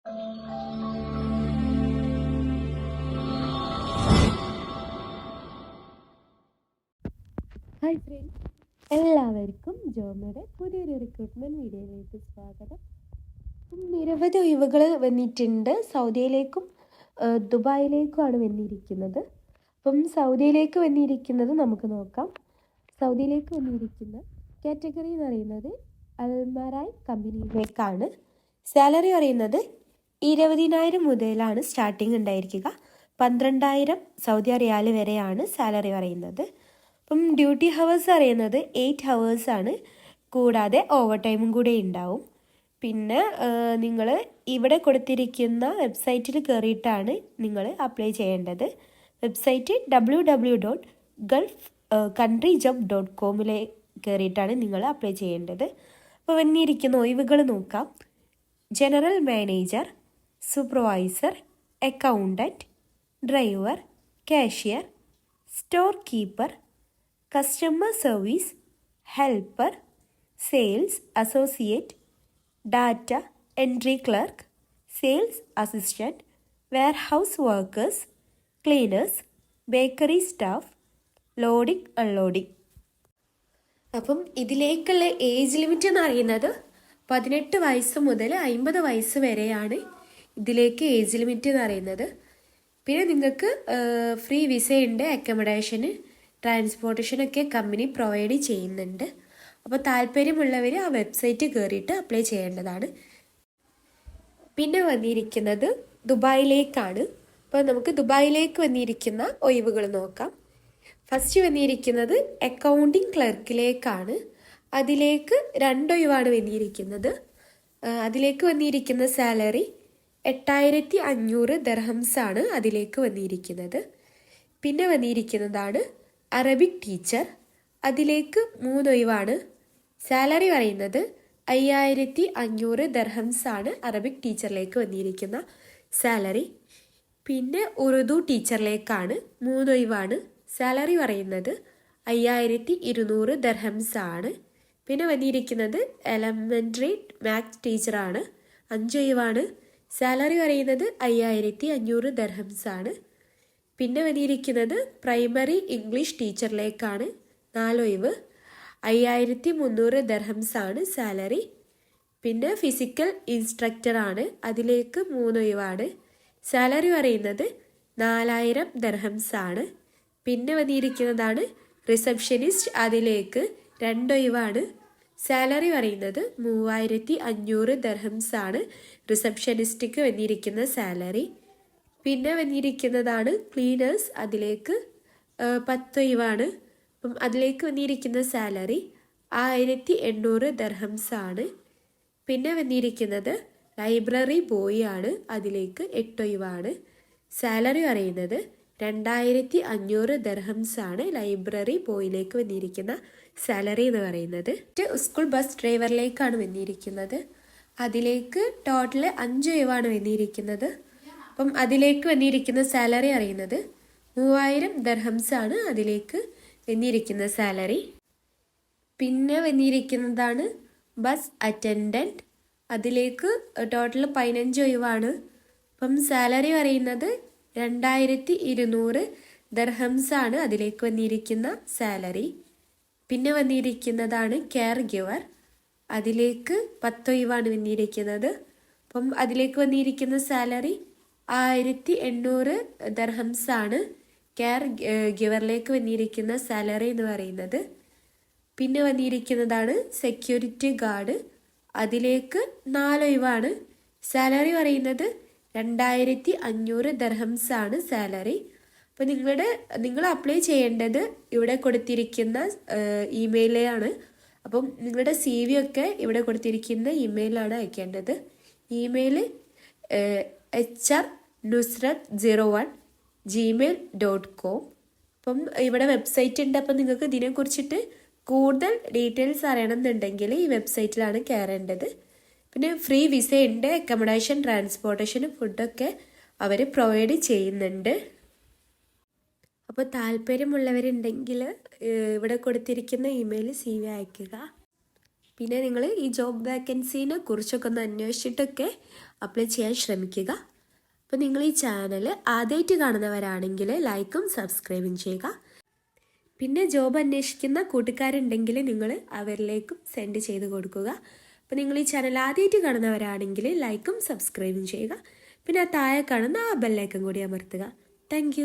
Hi friends, എല്ലാവർക്കും ജോമയുടെ പുതിയൊരു recruitment വീഡിയോയിലേക്ക് സ്വാഗതം. നിരവധി ഒഴിവുകൾ വന്നിട്ടുണ്ട്. സൗദിയിലേക്കും ദുബായിലേക്കുമാണ് വന്നിരിക്കുന്നത്. അപ്പം സൗദിയിലേക്ക് വന്നിരിക്കുന്നത് നമുക്ക് നോക്കാം. സൗദിയിലേക്ക് വന്നിരിക്കുന്ന കാറ്റഗറി എന്ന് പറയുന്നത് അൽമറായ് കമ്പനിയിലേക്കാണ്. സാലറി പറയുന്നത് 20,000 മുതലാണ് സ്റ്റാർട്ടിങ് ഉണ്ടായിരിക്കുക. 12,000 സൗദി റിയാൽ വരെയാണ് സാലറി പറയുന്നത്. അപ്പം ഡ്യൂട്ടി ഹവേഴ്സ് പറയുന്നത് 8 ഹവേഴ്സാണ്. കൂടാതെ ഓവർ ടൈമും കൂടെ ഉണ്ടാവും. പിന്നെ നിങ്ങൾ ഇവിടെ കൊടുത്തിരിക്കുന്ന വെബ്സൈറ്റിൽ കയറിയിട്ടാണ് നിങ്ങൾ അപ്ലൈ ചെയ്യേണ്ടത്. വെബ്സൈറ്റ് www.gulfcountryjob.com കയറിയിട്ടാണ് നിങ്ങൾ അപ്ലൈ ചെയ്യേണ്ടത്. അപ്പോൾ വന്നിരിക്കുന്ന ഒഴിവുകൾ നോക്കാം. General manager, supervisor, accountant, driver, cashier, store keeper, customer service, helper, sales associate, data entry clerk, sales assistant, warehouse workers, cleaners, bakery staff, loading unloading. അപ്പം ഇതിലേക്കുള്ള ഏജ് ലിമിറ്റ് എന്ന് പറയുന്നത് 18 വയസ്സ് മുതൽ 50 വയസ്സ് വരെയാണ് ഇതിലേക്ക് ഏജ് ലിമിറ്റ് എന്ന് പറയുന്നത്. പിന്നെ നിങ്ങൾക്ക് ഫ്രീ വിസയുണ്ട്, അക്കോമഡേഷന്, ട്രാൻസ്പോർട്ടേഷനൊക്കെ കമ്പനി പ്രൊവൈഡ് ചെയ്യുന്നുണ്ട്. അപ്പോൾ താല്പര്യമുള്ളവർ ആ വെബ്സൈറ്റ് കയറിയിട്ട് അപ്ലൈ ചെയ്യേണ്ടതാണ്. പിന്നെ വന്നിരിക്കുന്നത് ദുബായിലേക്കാണ്. അപ്പോൾ നമുക്ക് ദുബായിലേക്ക് വന്നിരിക്കുന്ന ഒഴിവുകൾ നോക്കാം. ഫസ്റ്റ് വന്നിരിക്കുന്നത് അക്കൗണ്ടിങ് ക്ലർക്കിലേക്കാണ്. അതിലേക്ക് 2 ഒഴിവാണ് വന്നിരിക്കുന്നത്. അതിലേക്ക് വന്നിരിക്കുന്ന സാലറി 8,500 ദർഹംസാണ് അതിലേക്ക് വന്നിരിക്കുന്നത്. പിന്നെ വന്നിരിക്കുന്നതാണ് അറബിക് ടീച്ചർ. അതിലേക്ക് 3 ഒഴിവാണ്. സാലറി പറയുന്നത് 5,500 ദർഹംസാണ് അറബിക് ടീച്ചറിലേക്ക് വന്നിരിക്കുന്ന സാലറി. പിന്നെ ഉറുദു ടീച്ചറിലേക്കാണ് 3 ഒഴിവാണ്. സാലറി പറയുന്നത് 5,200 ദർഹംസാണ്. പിന്നെ വന്നിരിക്കുന്നത് എലമെൻ്ററി മാത്സ് ടീച്ചറാണ്. 5 ഒഴിവാണ്. സാലറി പറയുന്നത് 5,500 ദർഹംസാണ്. പിന്നെ വന്നിരിക്കുന്നത് പ്രൈമറി ഇംഗ്ലീഷ് ടീച്ചറിലേക്കാണ്. 4 ഒഴിവ്. 5,300 ദർഹംസാണ് സാലറി. പിന്നെ ഫിസിക്കൽ ഇൻസ്ട്രക്ടറാണ്. അതിലേക്ക് 3 ഒഴിവാണ്. സാലറി പറയുന്നത് 4,000 ദർഹംസാണ്. പിന്നെ വന്നിരിക്കുന്നതാണ് റിസപ്ഷനിസ്റ്റ്. അതിലേക്ക് 2 ഒഴിവാണ്. സാലറി പറയുന്നത് 3,500 ദർഹംസാണ് റിസപ്ഷനിസ്റ്റിക്ക് വന്നിരിക്കുന്ന സാലറി. പിന്നെ വന്നിരിക്കുന്നതാണ് ക്ലീനേഴ്സ്. അതിലേക്ക് 10 ഒഴിവാണ്. അപ്പം അതിലേക്ക് വന്നിരിക്കുന്ന സാലറി 1,800 ദർഹംസാണ്. പിന്നെ വന്നിരിക്കുന്നത് ലൈബ്രറി ബോയ് ആണ്. അതിലേക്ക് 8 ഒഴിവാണ്. സാലറി പറയുന്നത് 2,500 ദർഹംസാണ് ലൈബ്രറി ബോയിലേക്ക് വന്നിരിക്കുന്ന സാലറി എന്ന് പറയുന്നത്. സ്കൂൾ ബസ് ഡ്രൈവറിലേക്കാണ് വന്നിരിക്കുന്നത്. അതിലേക്ക് ടോട്ടൽ 5 ഒഴിവാണ് വന്നിരിക്കുന്നത്. അപ്പം അതിലേക്ക് വന്നിരിക്കുന്ന സാലറി അറിയുന്നത് 3,000 ദർഹംസാണ് അതിലേക്ക് വന്നിരിക്കുന്ന സാലറി. പിന്നെ വന്നിരിക്കുന്നതാണ് ബസ് അറ്റൻഡൻറ്റ്. അതിലേക്ക് ടോട്ടൽ 15 ഒഴിവാണ്. അപ്പം സാലറി പറയുന്നത് 2,200 ദർഹംസാണ് അതിലേക്ക് വന്നിരിക്കുന്ന സാലറി. പിന്നെ വന്നിരിക്കുന്നതാണ് കെയർ ഗിവർ. അതിലേക്ക് 10 ഒഴിവാണ് വന്നിരിക്കുന്നത്. അപ്പം അതിലേക്ക് വന്നിരിക്കുന്ന സാലറി 1,800 ദർഹംസാണ് കെയർ ഗിവറിലേക്ക് വന്നിരിക്കുന്ന സാലറി എന്ന് പറയുന്നത്. പിന്നെ വന്നിരിക്കുന്നതാണ് സെക്യൂരിറ്റി ഗാർഡ്. അതിലേക്ക് 4 ഒഴിവാണ്. സാലറി പറയുന്നത് 2,500 ദർഹംസാണ് സാലറി. അപ്പോൾ നിങ്ങൾ അപ്ലൈ ചെയ്യേണ്ടത് ഇവിടെ കൊടുത്തിരിക്കുന്ന ഇമെയിലാണ്. അപ്പം നിങ്ങളുടെ CV ഒക്കെ ഇവിടെ കൊടുത്തിരിക്കുന്ന ഇമെയിലാണ് അയക്കേണ്ടത്. Email hr@nusrat01@gmail.com. അപ്പം ഇവിടെ വെബ്സൈറ്റ് ഉണ്ട്. അപ്പം നിങ്ങൾക്ക് ഇതിനെക്കുറിച്ചിട്ട് കൂടുതൽ ഡീറ്റെയിൽസ് അറിയണമെന്നുണ്ടെങ്കിൽ ഈ വെബ്സൈറ്റിലാണ് കയറേണ്ടത്. പിന്നെ ഫ്രീ വിസ ഉണ്ട്, അക്കോമഡേഷൻ, ട്രാൻസ്പോർട്ടേഷനും ഫുഡൊക്കെ അവർ പ്രൊവൈഡ് ചെയ്യുന്നുണ്ട്. അപ്പോൾ താല്പര്യമുള്ളവരുണ്ടെങ്കിൽ ഇവിടെ കൊടുത്തിരിക്കുന്ന ഇമെയിൽ CV അയയ്ക്കുക. പിന്നെ നിങ്ങൾ ഈ ജോബ് വാക്കൻസീനെ കുറിച്ചൊക്കെ ഒന്ന് അന്വേഷിച്ചിട്ടൊക്കെ അപ്ലൈ ചെയ്യാൻ ശ്രമിക്കുക. അപ്പോൾ നിങ്ങൾ ഈ ചാനൽ ആദ്യമായിട്ട് കാണുന്നവരാണെങ്കിൽ ലൈക്കും സബ്സ്ക്രൈബും ചെയ്യുക. പിന്നെ ജോബ് അന്വേഷിക്കുന്ന കൂട്ടുകാരുണ്ടെങ്കിൽ നിങ്ങൾ അവരിലേക്കും സെൻഡ് ചെയ്ത് കൊടുക്കുക. അപ്പോൾ നിങ്ങൾ ഈ ചാനൽ ആദ്യമായിട്ട് കാണുന്നവരാണെങ്കിൽ ലൈക്കും സബ്സ്ക്രൈബും ചെയ്യുക. പിന്നെ ആ താഴെ കാണുന്ന ആ ബെല്ലൈക്കൺ കൂടി അമർത്തുക. താങ്ക്